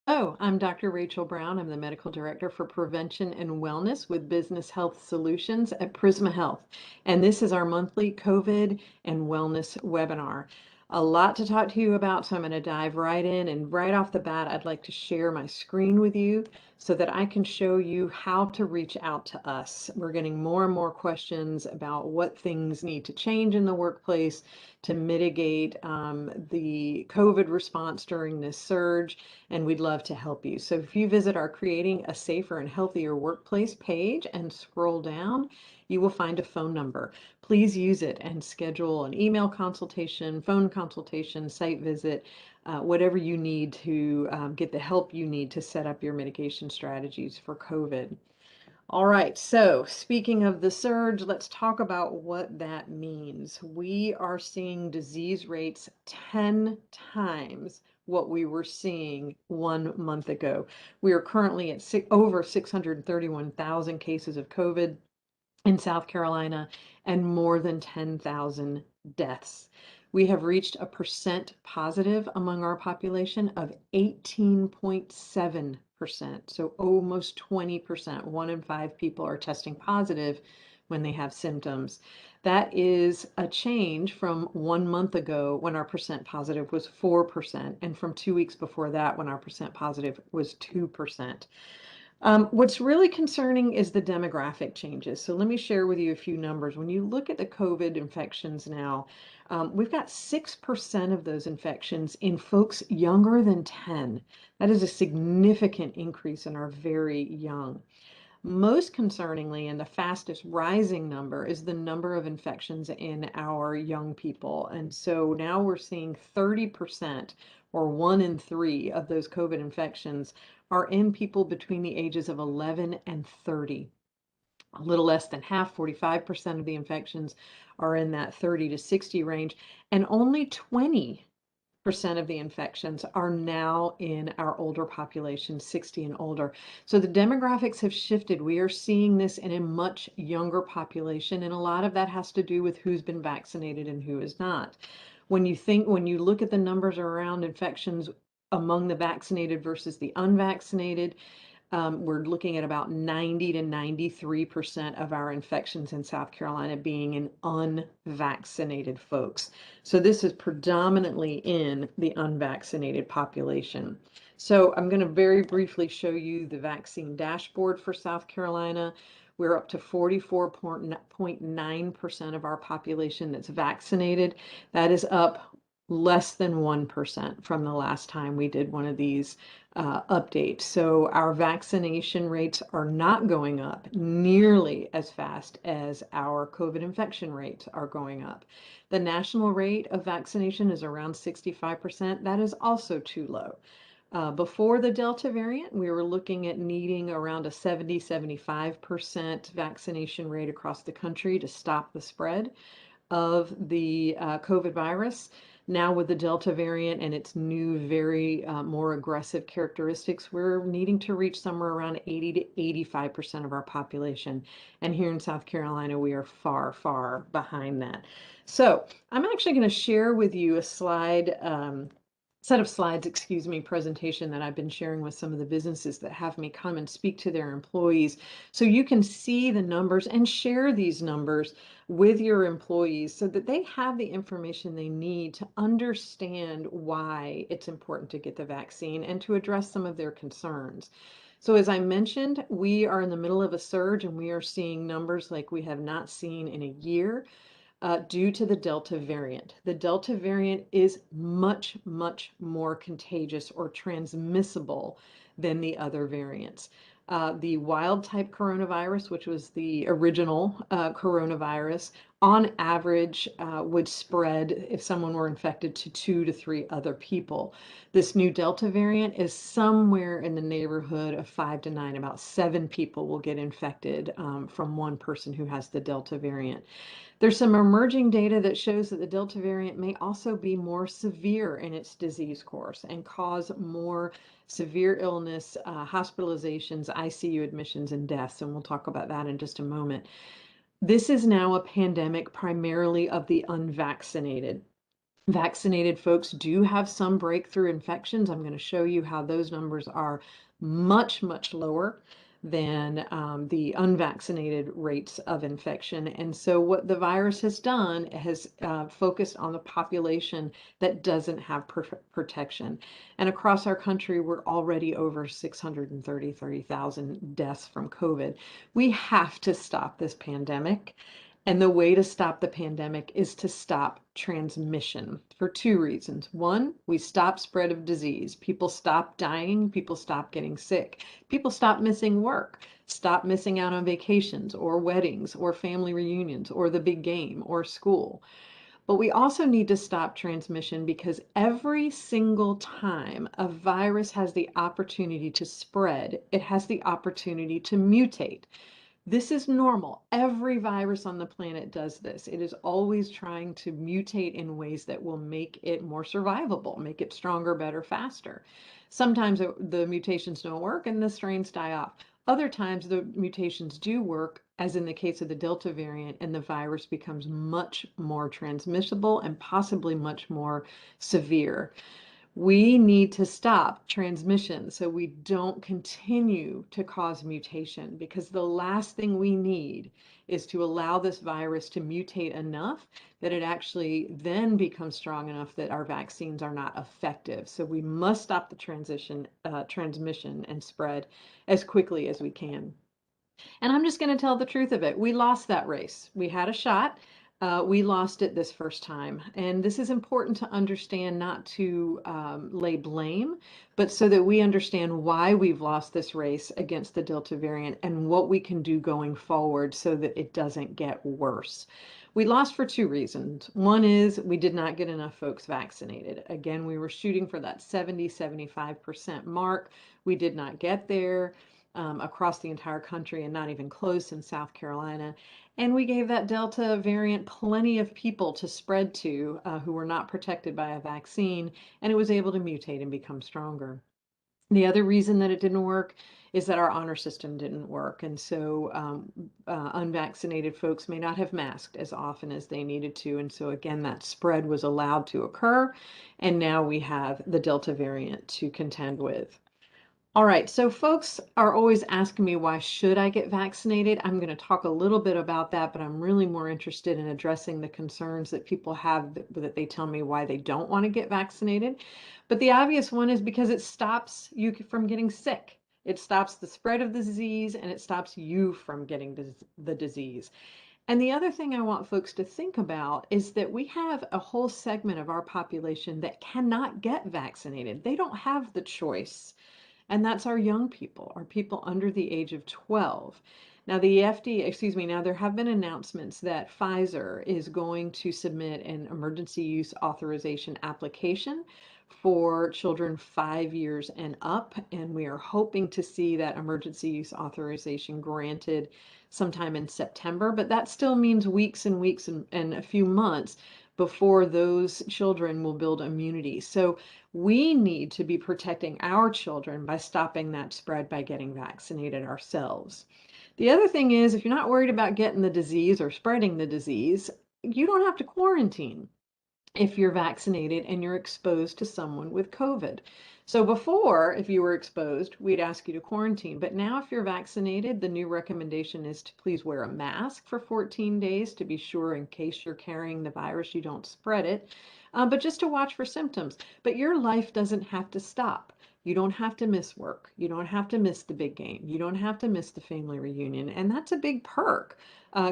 Oh, I'm Dr. Rachel Brown. I'm the Medical Director for Prevention and Wellness with Business Health Solutions at Prisma Health. And this is our monthly COVID and Wellness webinar. A lot to talk to you about, so I'm going to dive right in. And right off the bat, I'd like to share my screen with you so that I can show you how to reach out to us. We're getting more and more questions about what things need to change in the workplace to mitigate the COVID response during this surge, and we'd love to help you. So if you visit our Creating a Safer and Healthier Workplace page and scroll down, you will find a phone number. Please use it and schedule an email consultation, phone consultation, site visit, whatever you need to get the help you need to set up your mitigation strategies for COVID. All right, so speaking of the surge, let's talk about what that means. We are seeing disease rates 10 times what we were seeing 1 month ago. We are currently at over 631,000 cases of COVID in South Carolina and more than 10,000 deaths. We have reached a percent positive among our population of 18.7%. So almost 20%. 1 in 5 people are testing positive when they have symptoms. That is a change from 1 month ago when our percent positive was 4%, and from 2 weeks before that when our percent positive was 2%. What's really concerning is the demographic changes. So let me share with you a few numbers. When you look at the COVID infections now, we've got 6% of those infections in folks younger than 10. That is a significant increase in our very young. Most concerningly, and the fastest rising number, is the number of infections in our young people. And so now we're seeing 30%, or 1 in 3 of those COVID infections are in people between the ages of 11 and 30. A little less than half, 45% of the infections are in that 30 to 60 range, and only 20% of the infections are now in our older population, 60 and older. So the demographics have shifted. We are seeing this in a much younger population, and a lot of that has to do with who's been vaccinated and who is not. When you look at the numbers around infections among the vaccinated versus the unvaccinated, we're looking at about 90 to 93% of our infections in South Carolina being in unvaccinated folks. So this is predominantly in the unvaccinated population. So I'm going to very briefly show you the vaccine dashboard for South Carolina. We're up to 44.9% of our population that's vaccinated. That is up less than 1% from the last time we did one of these updates. So our vaccination rates are not going up nearly as fast as our COVID infection rates are going up. The national rate of vaccination is around 65%. That is also too low. Before the Delta variant, we were looking at needing around a 70-75% vaccination rate across the country to stop the spread of the COVID virus. Now with the Delta variant and its new, very more aggressive characteristics, we're needing to reach somewhere around 80 to 85% of our population. And here in South Carolina, we are far, far behind that. So I'm actually going to share with you a set of slides, presentation that I've been sharing with some of the businesses that have me come and speak to their employees. So you can see the numbers and share these numbers with your employees so that they have the information they need to understand why it's important to get the vaccine and to address some of their concerns. So as I mentioned, we are in the middle of a surge and we are seeing numbers like we have not seen in a year. Due to the Delta variant. The Delta variant is much, much more contagious or transmissible than the other variants. The wild type coronavirus, which was the original coronavirus, on average would spread if someone were infected to 2 to 3 other people. This new Delta variant is somewhere in the neighborhood of 5 to 9. About 7 people will get infected from one person who has the Delta variant. There's some emerging data that shows that the Delta variant may also be more severe in its disease course and cause more severe illness, hospitalizations, ICU admissions, and deaths. And we'll talk about that in just a moment. This is now a pandemic primarily of the unvaccinated. Vaccinated folks do have some breakthrough infections. I'm going to show you how those numbers are much, much lower than the unvaccinated rates of infection. And so what the virus has done has focused on the population that doesn't have protection. And across our country, we're already over 630,000 deaths from COVID. We have to stop this pandemic. And the way to stop the pandemic is to stop transmission for two reasons. One, we stop spread of disease. People stop dying, people stop getting sick, people stop missing work, stop missing out on vacations or weddings or family reunions or the big game or school. But we also need to stop transmission because every single time a virus has the opportunity to spread, it has the opportunity to mutate. This is normal. Every virus on the planet does this. It is always trying to mutate in ways that will make it more survivable, make it stronger, better, faster. Sometimes the mutations don't work and the strains die off. Other times the mutations do work, as in the case of the Delta variant, and the virus becomes much more transmissible and possibly much more severe. We need to stop transmission so we don't continue to cause mutation, because the last thing we need is to allow this virus to mutate enough that it actually then becomes strong enough that our vaccines are not effective. So we must stop the transmission and spread as quickly as we can. And I'm just going to tell the truth of it. We lost that race. We had a shot. We lost it this first time. And this is important to understand, not to lay blame, but so that we understand why we've lost this race against the Delta variant and what we can do going forward so that it doesn't get worse. We lost for two reasons. One is we did not get enough folks vaccinated. Again, we were shooting for that 70-75% mark. We did not get there across the entire country, and not even close in South Carolina. And we gave that Delta variant plenty of people to spread to who were not protected by a vaccine, and it was able to mutate and become stronger. The other reason that it didn't work is that our honor system didn't work. And so unvaccinated folks may not have masked as often as they needed to. And so again, that spread was allowed to occur. And now we have the Delta variant to contend with. All right, so folks are always asking me, why should I get vaccinated? I'm going to talk a little bit about that, but I'm really more interested in addressing the concerns that people have that they tell me why they don't want to get vaccinated. But the obvious one is because it stops you from getting sick. It stops the spread of the disease, and it stops you from getting the disease. And the other thing I want folks to think about is that we have a whole segment of our population that cannot get vaccinated. They don't have the choice. And that's our young people, our people under the age of 12. Now, the FDA, excuse me, now there have been announcements that Pfizer is going to submit an emergency use authorization application for children 5 years and up. And we are hoping to see that emergency use authorization granted sometime in September. But that still means weeks and weeks and a few months before those children will build immunity. So we need to be protecting our children by stopping that spread by getting vaccinated ourselves. The other thing is, if you're not worried about getting the disease or spreading the disease, you don't have to quarantine if you're vaccinated and you're exposed to someone with COVID. So before, if you were exposed, we'd ask you to quarantine. But now if you're vaccinated, the new recommendation is to please wear a mask for 14 days to be sure, in case you're carrying the virus, you don't spread it, but just to watch for symptoms. But your life doesn't have to stop. You don't have to miss work. You don't have to miss the big game. You don't have to miss the family reunion. And that's a big perk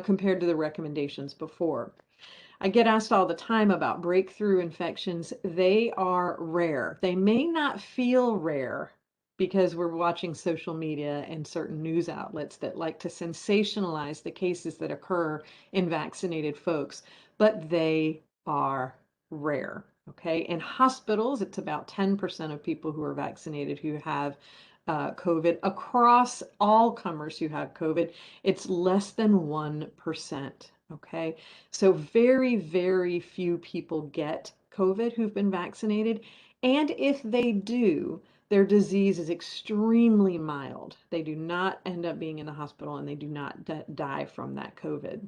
compared to the recommendations before. I get asked all the time about breakthrough infections. They are rare. They may not feel rare because we're watching social media and certain news outlets that like to sensationalize the cases that occur in vaccinated folks, but they are rare. Okay. In hospitals, it's about 10% of people who are vaccinated who have COVID. Across all comers who have COVID, it's less than 1%. Okay. So very, very few people get COVID who've been vaccinated. And if they do, their disease is extremely mild. They do not end up being in the hospital, and they do not die from that COVID.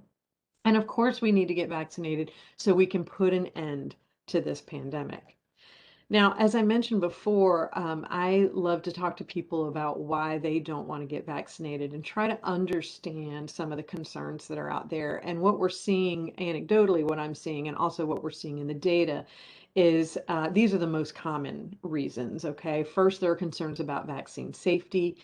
And of course, we need to get vaccinated so we can put an end to this pandemic. Now, as I mentioned before, I love to talk to people about why they don't want to get vaccinated and try to understand some of the concerns that are out there. And what we're seeing anecdotally, what I'm seeing, and also what we're seeing in the data is these are the most common reasons, okay? First, there are concerns about vaccine safety.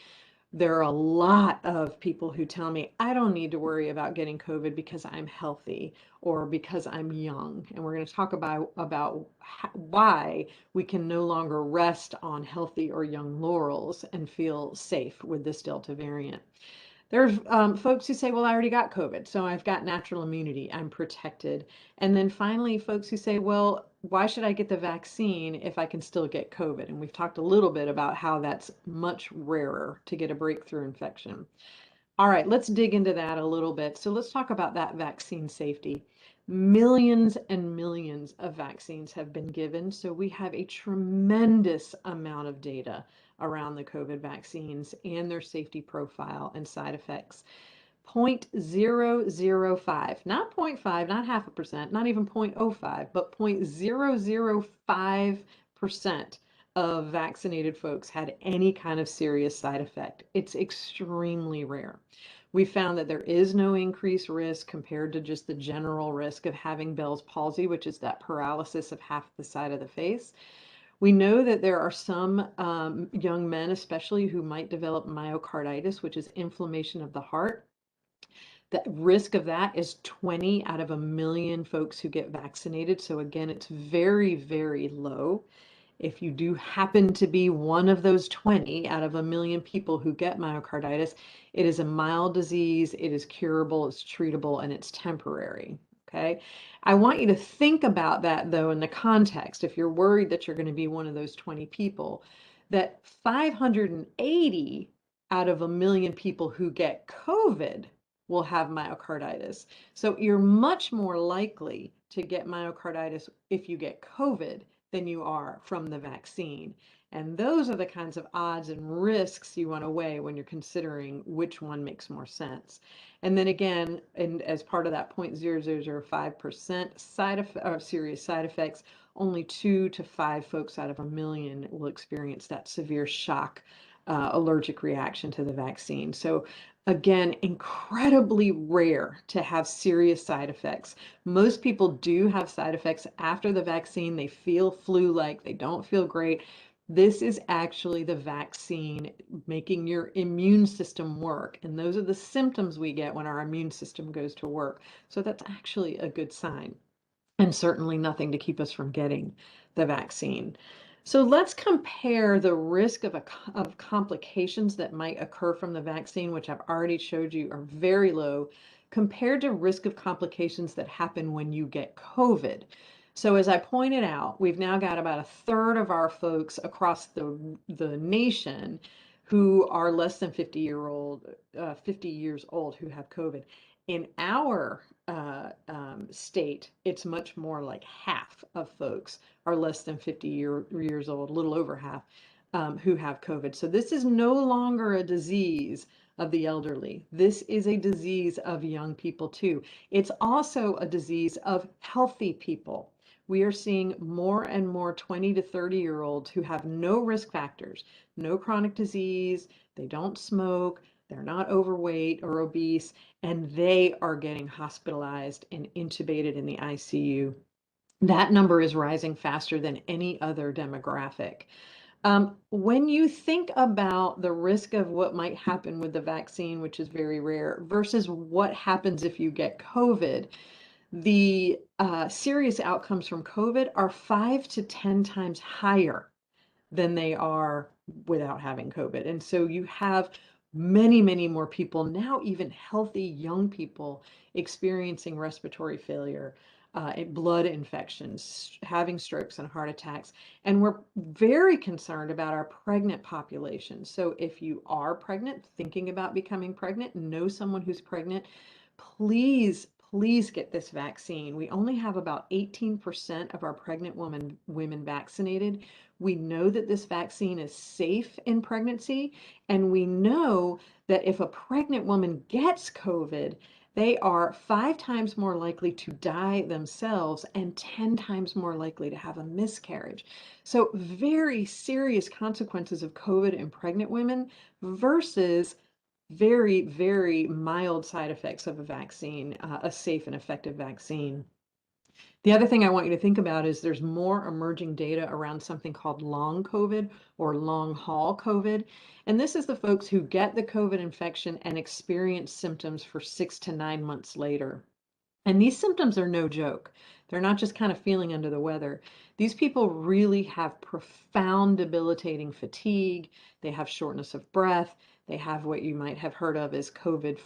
There are a lot of people who tell me, I don't need to worry about getting COVID because I'm healthy or because I'm young. And we're going to talk about why we can no longer rest on healthy or young laurels and feel safe with this Delta variant. There's folks who say, well, I already got COVID, so I've got natural immunity, I'm protected. And then finally, folks who say, well, why should I get the vaccine if I can still get COVID? And we've talked a little bit about how that's much rarer to get a breakthrough infection. All right, let's dig into that a little bit. So let's talk about that vaccine safety. Millions and millions of vaccines have been given, so we have a tremendous amount of data around the COVID vaccines and their safety profile and side effects. 0.005, not 0.5, not half a percent, not even 0.05, but 0.005% of vaccinated folks had any kind of serious side effect. It's extremely rare. We found that there is no increased risk compared to just the general risk of having Bell's palsy, which is that paralysis of half the side of the face. We know that there are some young men, especially, who might develop myocarditis, which is inflammation of the heart. The risk of that is 20 out of a million folks who get vaccinated. So again, it's very, very low. If you do happen to be one of those 20 out of a million people who get myocarditis, it is a mild disease, it is curable, it's treatable, and it's temporary. Okay. I want you to think about that though in the context, if you're worried that you're going to be one of those 20 people, that 580 out of a million people who get COVID will have myocarditis. So you're much more likely to get myocarditis if you get COVID than you are from the vaccine. And those are the kinds of odds and risks you want to weigh when you're considering which one makes more sense. And then again, and as part of that 0.0005% serious side effects, only 2 to 5 folks out of a million will experience that severe shock allergic reaction to the vaccine. So again, incredibly rare to have serious side effects. Most people do have side effects after the vaccine. They feel flu-like, they don't feel great. This is actually the vaccine making your immune system work. And those are the symptoms we get when our immune system goes to work. So that's actually a good sign, and certainly nothing to keep us from getting the vaccine. So let's compare the risk of complications that might occur from the vaccine, which I've already showed you are very low, compared to risk of complications that happen when you get COVID. So as I pointed out, we've now got about a third of our folks across the nation who are less than 50 years old who have COVID. In our state, it's much more like half of folks are less than 50 years old, a little over half, who have COVID. So this is no longer a disease of the elderly. This is a disease of young people too. It's also a disease of healthy people. We are seeing more and more 20 to 30-year-olds who have no risk factors, no chronic disease, they don't smoke, they're not overweight or obese, and they are getting hospitalized and intubated in the ICU. That number is rising faster than any other demographic. When you think about the risk of what might happen with the vaccine, which is very rare, versus what happens if you get COVID, the serious outcomes from COVID are 5 to 10 times higher than they are without having COVID. And so you have many, many more people, now even healthy young people, experiencing respiratory failure, blood infections, having strokes and heart attacks. And we're very concerned about our pregnant population. So if you are pregnant, thinking about becoming pregnant, know someone who's pregnant, please, please get this vaccine. We only have about 18% of our pregnant women vaccinated. We know that this vaccine is safe in pregnancy, and we know that if a pregnant woman gets COVID, they are 5 times more likely to die themselves and 10 times more likely to have a miscarriage. So, very serious consequences of COVID in pregnant women versus very, very mild side effects of a vaccine, a safe and effective vaccine. The other thing I want you to think about is there's more emerging data around something called long COVID or long haul COVID. And this is the folks who get the COVID infection and experience symptoms for 6 to 9 months later. And these symptoms are no joke. They're not just kind of feeling under the weather. These people really have profound debilitating fatigue. They have shortness of breath. They have what you might have heard of as COVID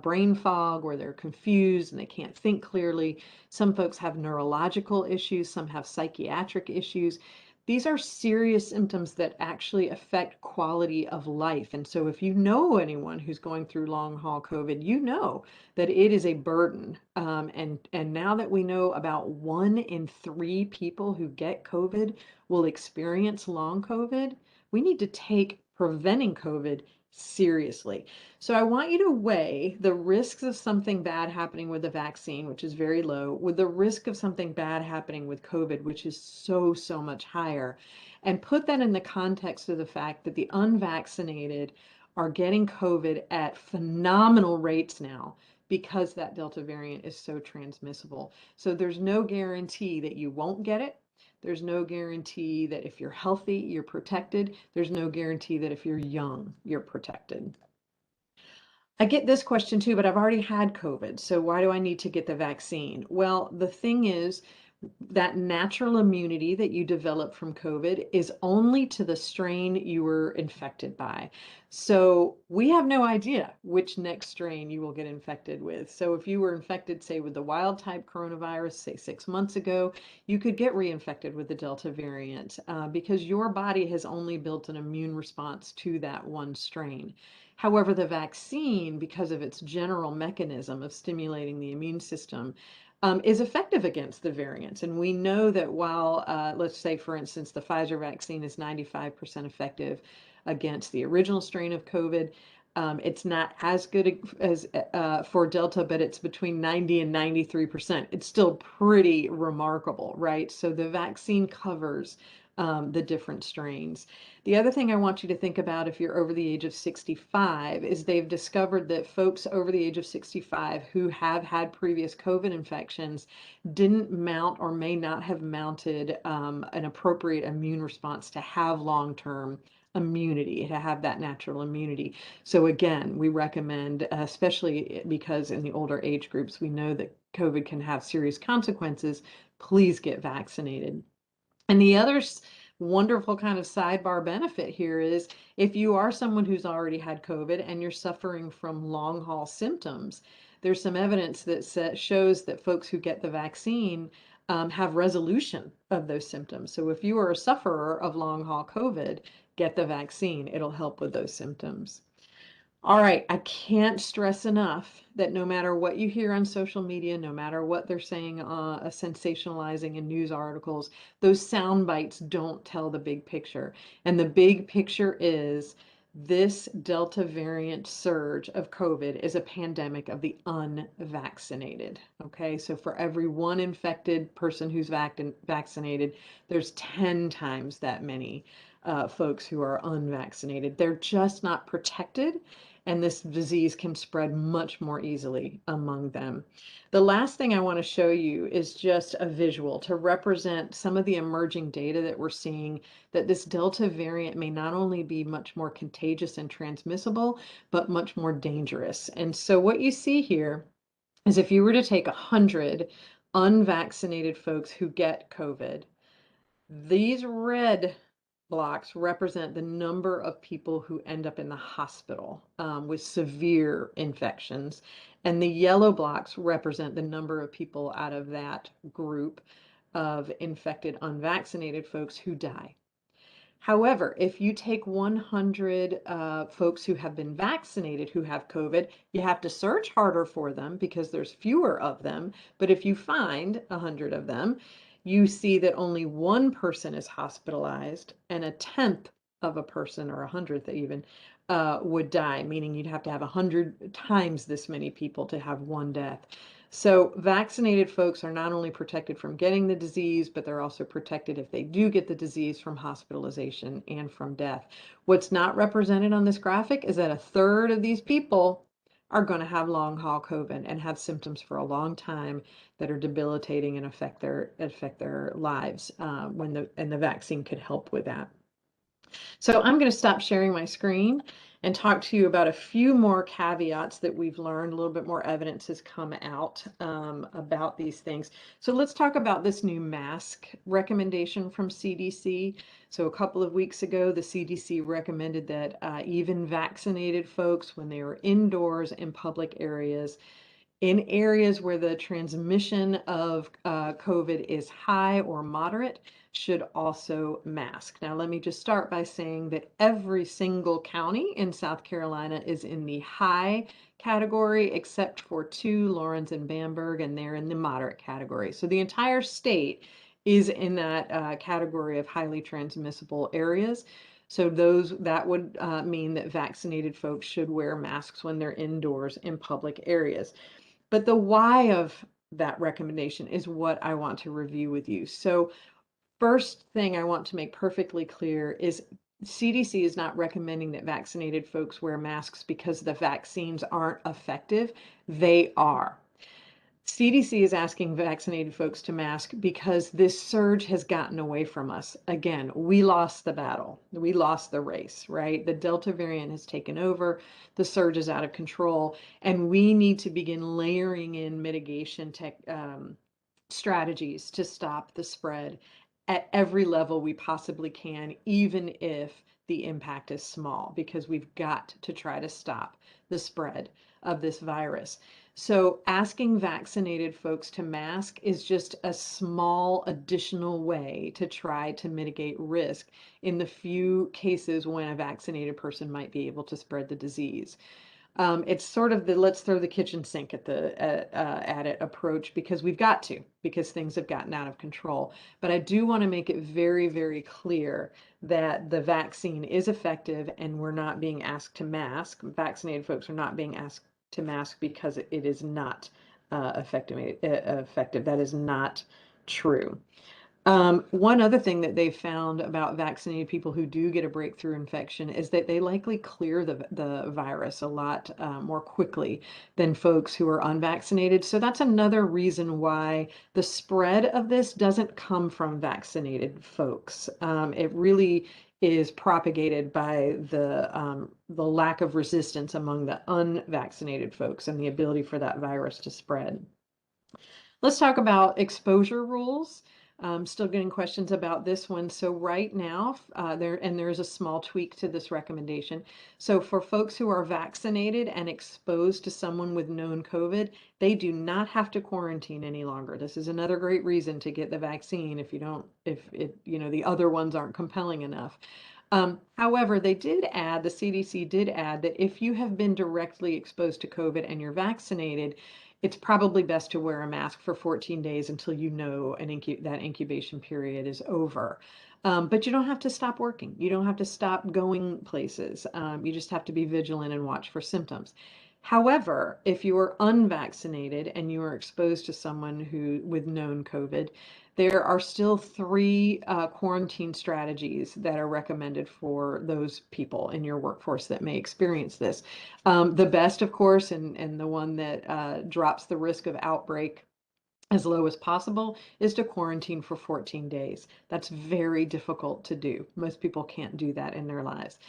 brain fog, where they're confused and they can't think clearly. Some folks have neurological issues. Some have psychiatric issues. These are serious symptoms that actually affect quality of life. And so if you know anyone who's going through long haul COVID, you know that it is a burden. And now that we know about 1 in 3 people who get COVID will experience long COVID, we need to take preventing COVID seriously. So I want you to weigh the risks of something bad happening with the vaccine, which is very low, with the risk of something bad happening with COVID, which is so, so much higher, and put that in the context of the fact that the unvaccinated are getting COVID at phenomenal rates now because that Delta variant is so transmissible. So there's no guarantee that you won't get it. There's no guarantee that if you're healthy, you're protected. There's no guarantee that if you're young, you're protected. I get this question too, but I've already had COVID, so why do I need to get the vaccine? Well, the thing is, that natural immunity that you develop from COVID is only to the strain you were infected by. So we have no idea which next strain you will get infected with. So if you were infected, say, with the wild type coronavirus, say 6 months ago, you could get reinfected with the Delta variant because your body has only built an immune response to that one strain. However, the vaccine, because of its general mechanism of stimulating the immune system, is effective against the variants. And we know that while, let's say, for instance, the Pfizer vaccine is 95% effective against the original strain of COVID, it's not as good as for Delta, but it's between 90 and 93%. It's still pretty remarkable, right? So the vaccine covers the different strains. The other thing I want you to think about if you're over the age of 65 is they've discovered that folks over the age of 65 who have had previous COVID infections didn't mount or may not have mounted an appropriate immune response to have long-term immunity, to have that natural immunity. So again, we recommend, especially because in the older age groups, we know that COVID can have serious consequences, please get vaccinated. And the other wonderful kind of sidebar benefit here is if you are someone who's already had COVID and you're suffering from long haul symptoms, there's some evidence that shows that folks who get the vaccine have resolution of those symptoms. So if you are a sufferer of long haul COVID, get the vaccine. It'll help with those symptoms. All right, I can't stress enough that no matter what you hear on social media, no matter what they're saying, sensationalizing in news articles, those sound bites don't tell the big picture. And the big picture is this Delta variant surge of COVID is a pandemic of the unvaccinated. Okay, so for every one infected person who's vaccinated, there's 10 times that many folks who are unvaccinated. They're just not protected, and this disease can spread much more easily among them. The last thing I want to show you is just a visual to represent some of the emerging data that we're seeing that this Delta variant may not only be much more contagious and transmissible, but much more dangerous. And so what you see here is if you were to take 100 unvaccinated folks who get COVID, these red blocks represent the number of people who end up in the hospital with severe infections. And the yellow blocks represent the number of people out of that group of infected unvaccinated folks who die. However, if you take 100 folks who have been vaccinated who have COVID, you have to search harder for them because there's fewer of them. But if you find 100 of them, you see that only one person is hospitalized and a tenth of a person, or a hundredth even, would die, meaning you'd have to have 100 times this many people to have one death. So vaccinated folks are not only protected from getting the disease, but they're also protected if they do get the disease from hospitalization and from death. What's not represented on this graphic is that a third of these people are going to have long haul COVID and have symptoms for a long time that are debilitating and affect their lives. And the vaccine could help with that. So I'm going to stop sharing my screen and talk to you about a few more caveats that we've learned. A little bit more evidence has come out about these things. So let's talk about this new mask recommendation from CDC. So a couple of weeks ago, the CDC recommended that even vaccinated folks, when they are indoors in public areas, in areas where the transmission of COVID is high or moderate, should also mask. Now, let me just start by saying that every single county in South Carolina is in the high category, except for two, Lawrence and Bamberg, and they're in the moderate category. So the entire state is in that category of highly transmissible areas. So that would mean that vaccinated folks should wear masks when they're indoors in public areas. But the why of that recommendation is what I want to review with you. So first thing I want to make perfectly clear is CDC is not recommending that vaccinated folks wear masks because the vaccines aren't effective. They are. CDC is asking vaccinated folks to mask because this surge has gotten away from us. Again, we lost the battle. We lost the race, right? The Delta variant has taken over. The surge is out of control. And we need to begin layering in mitigation strategies to stop the spread at every level we possibly can, even if the impact is small, because we've got to try to stop the spread of this virus. So asking vaccinated folks to mask is just a small additional way to try to mitigate risk in the few cases when a vaccinated person might be able to spread the disease. It's sort of the let's throw the kitchen sink at it approach, because we've got to, because things have gotten out of control. But I do want to make it very, very clear that the vaccine is effective and we're not being asked to mask. Vaccinated folks are not being asked to mask because it is not effective. That is not true. One other thing that they've found about vaccinated people who do get a breakthrough infection is that they likely clear the virus a lot more quickly than folks who are unvaccinated. So that's another reason why the spread of this doesn't come from vaccinated folks. It really is propagated by the lack of resistance among the unvaccinated folks and the ability for that virus to spread. Let's talk about exposure rules. Still getting questions about this one. So right now, there is a small tweak to this recommendation. So for folks who are vaccinated and exposed to someone with known COVID, they do not have to quarantine any longer. This is another great reason to get the vaccine if the other ones aren't compelling enough. However, the CDC did add that if you have been directly exposed to COVID and you're vaccinated, it's probably best to wear a mask for 14 days until you know that incubation period is over. But you don't have to stop working. You don't have to stop going places. You just have to be vigilant and watch for symptoms. However, if you are unvaccinated and you are exposed to someone with known COVID, there are still 3 quarantine strategies that are recommended for those people in your workforce that may experience this. The best, of course, and the one that drops the risk of outbreak as low as possible, is to quarantine for 14 days. That's very difficult to do. Most people can't do that in their lives.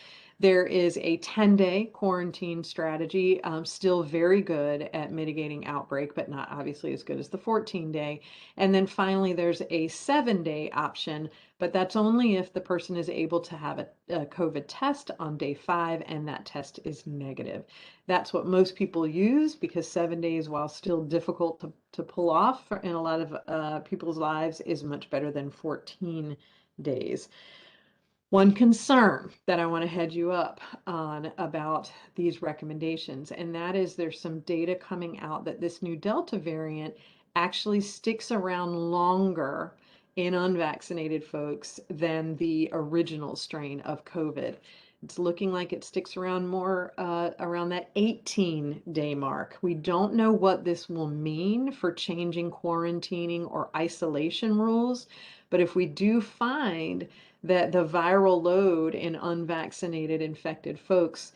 There is a 10-day quarantine strategy, still very good at mitigating outbreak, but not obviously as good as the 14-day. And then finally, there's a 7-day option, but that's only if the person is able to have a COVID test on day 5 and that test is negative. That's what most people use, because 7 days, while still difficult to pull off in a lot of people's lives, is much better than 14 days. One concern that I want to head you up on about these recommendations, and that is there's some data coming out that this new Delta variant actually sticks around longer in unvaccinated folks than the original strain of COVID. It's looking like it sticks around more around that 18-day mark. We don't know what this will mean for changing quarantining or isolation rules, but if we do find that the viral load in unvaccinated infected folks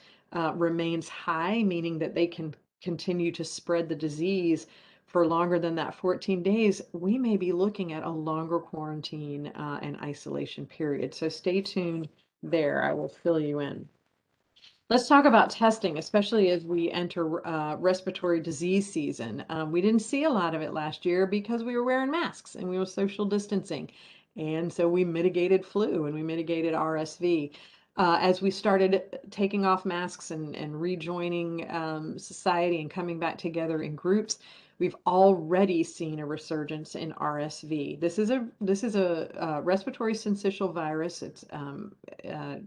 remains high, meaning that they can continue to spread the disease for longer than that 14 days, we may be looking at a longer quarantine and isolation period. So stay tuned there. I will fill you in. Let's talk about testing, especially as we enter respiratory disease season. We didn't see a lot of it last year because we were wearing masks and we were social distancing. And so we mitigated flu and we mitigated RSV. As we started taking off masks and rejoining society and coming back together in groups, we've already seen a resurgence in RSV. This is a respiratory syncytial virus. It's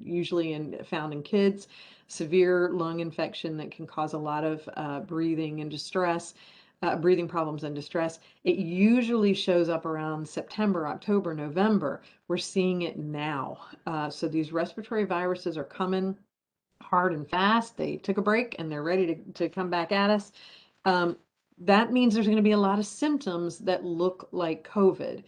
usually found in kids. Severe lung infection that can cause a lot of breathing and distress, breathing problems and distress. It usually shows up around September, October, November. We're seeing it now. So these respiratory viruses are coming hard and fast. They took a break and they're ready to come back at us. That means there's going to be a lot of symptoms that look like COVID.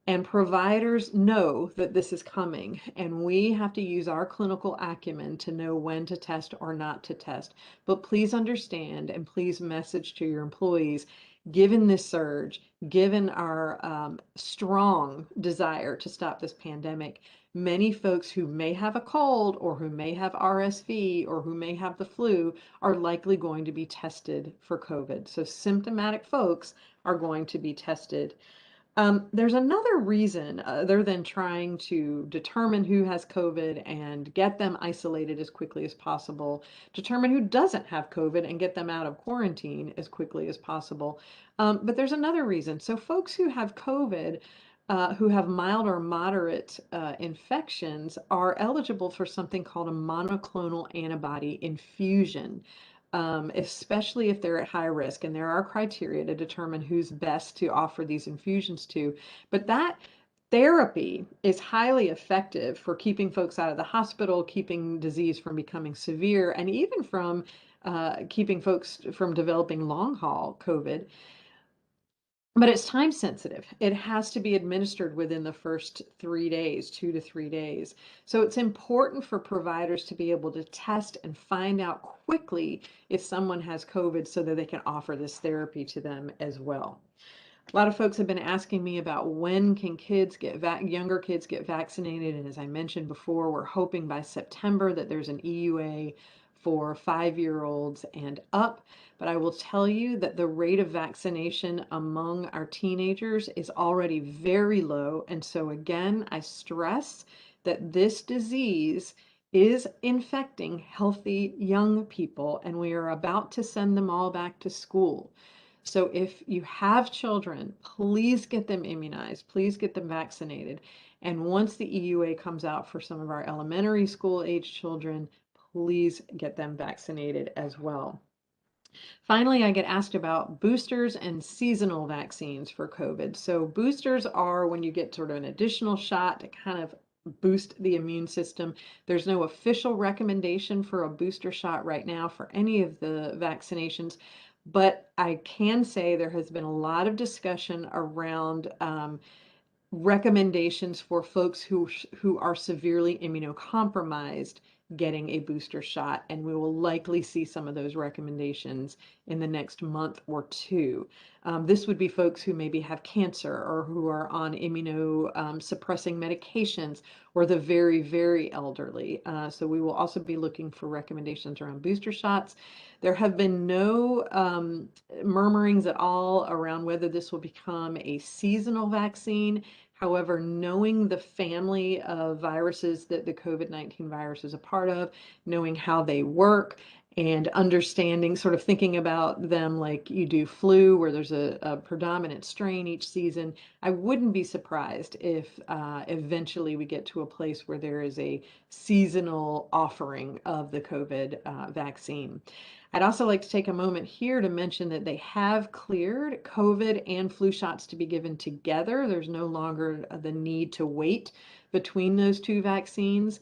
And providers know that this is coming, and we have to use our clinical acumen to know when to test or not to test. But please understand and please message to your employees, given this surge, given our strong desire to stop this pandemic, many folks who may have a cold or who may have RSV or who may have the flu are likely going to be tested for COVID. So symptomatic folks are going to be tested. There's another reason other than trying to determine who has COVID and get them isolated as quickly as possible, determine who doesn't have COVID and get them out of quarantine as quickly as possible. But there's another reason. So folks who have COVID, who have mild or moderate infections are eligible for something called a monoclonal antibody infusion. Especially if they're at high risk. And there are criteria to determine who's best to offer these infusions to. But that therapy is highly effective for keeping folks out of the hospital, keeping disease from becoming severe, and even from keeping folks from developing long haul COVID. But it's time sensitive. It has to be administered within the first 3 days, 2 to 3 days. So it's important for providers to be able to test and find out quickly if someone has COVID so that they can offer this therapy to them as well. A lot of folks have been asking me about when can younger kids get vaccinated. And as I mentioned before, we're hoping by September that there's an EUA for 5-year-olds and up. But I will tell you that the rate of vaccination among our teenagers is already very low. And so again, I stress that this disease is infecting healthy young people, and we are about to send them all back to school. So if you have children, please get them immunized, please get them vaccinated. And once the EUA comes out for some of our elementary school age children, please get them vaccinated as well. Finally, I get asked about boosters and seasonal vaccines for COVID. So boosters are when you get sort of an additional shot to kind of boost the immune system. There's no official recommendation for a booster shot right now for any of the vaccinations, but I can say there has been a lot of discussion around recommendations for folks who are severely immunocompromised getting a booster shot, and we will likely see some of those recommendations in the next month or two. This would be folks who maybe have cancer or who are on immunosuppressing medications, or the very, very elderly. So we will also be looking for recommendations around booster shots. There have been no murmurings at all around whether this will become a seasonal vaccine. However, knowing the family of viruses that the COVID-19 virus is a part of, knowing how they work, and understanding, sort of thinking about them like you do flu, where there's a predominant strain each season. I wouldn't be surprised if eventually we get to a place where there is a seasonal offering of the COVID vaccine. I'd also like to take a moment here to mention that they have cleared COVID and flu shots to be given together. There's no longer the need to wait between those two vaccines.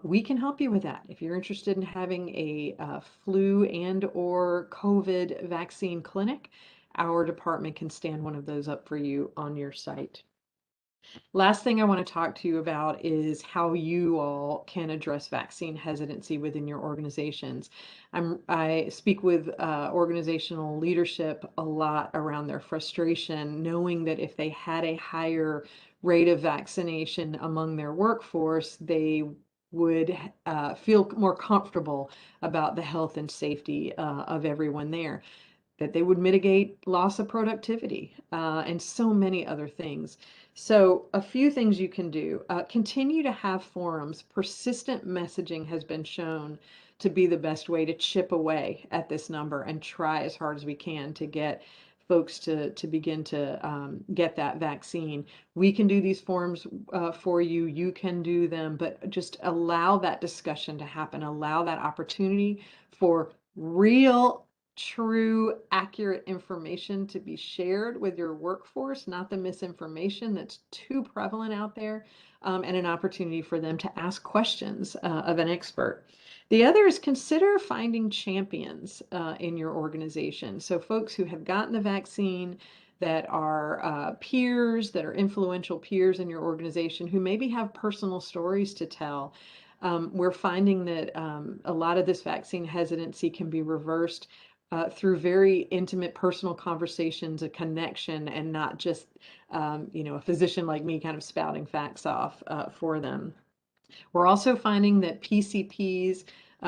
We can help you with that. If you're interested in having a flu and or COVID vaccine clinic, our department can stand one of those up for you on your site. Last thing I want to talk to you about is how you all can address vaccine hesitancy within your organizations. I speak with organizational leadership a lot around their frustration, knowing that if they had a higher rate of vaccination among their workforce, they would feel more comfortable about the health and safety of everyone there, that they would mitigate loss of productivity, and so many other things. So a few things you can do. Continue to have forums. Persistent messaging has been shown to be the best way to chip away at this number and try as hard as we can to get folks to begin to get that vaccine. We can do these forums for you. You can do them, but just allow that discussion to happen. Allow that opportunity for real, true, accurate information to be shared with your workforce, not the misinformation that's too prevalent out there, and an opportunity for them to ask questions of an expert. The other is consider finding champions in your organization. So folks who have gotten the vaccine, that are peers, that are influential peers in your organization, who maybe have personal stories to tell. We're finding that a lot of this vaccine hesitancy can be reversed through very intimate personal conversations, a connection, and not just, a physician like me kind of spouting facts off for them. We're also finding that PCPs,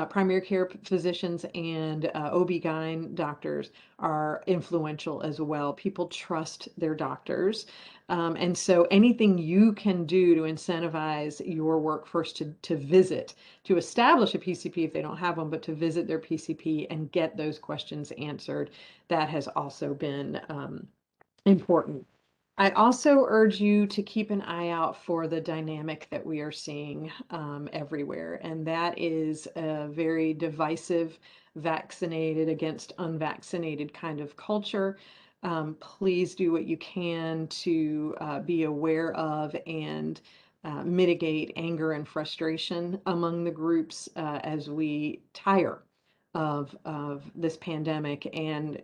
primary care physicians, and OB/GYN doctors are influential as well. People trust their doctors. And so anything you can do to incentivize your workforce to visit, to establish a PCP if they don't have one, but to visit their PCP and get those questions answered, that has also been important. I also urge you to keep an eye out for the dynamic that we are seeing everywhere, and that is a very divisive, vaccinated against unvaccinated kind of culture. Please do what you can to be aware of and mitigate anger and frustration among the groups as we tire of this pandemic and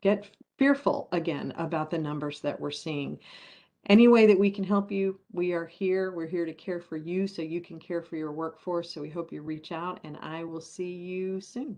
get fearful again about the numbers that we're seeing. Any way that we can help you, we are here. We're here to care for you so you can care for your workforce. So we hope you reach out, and I will see you soon.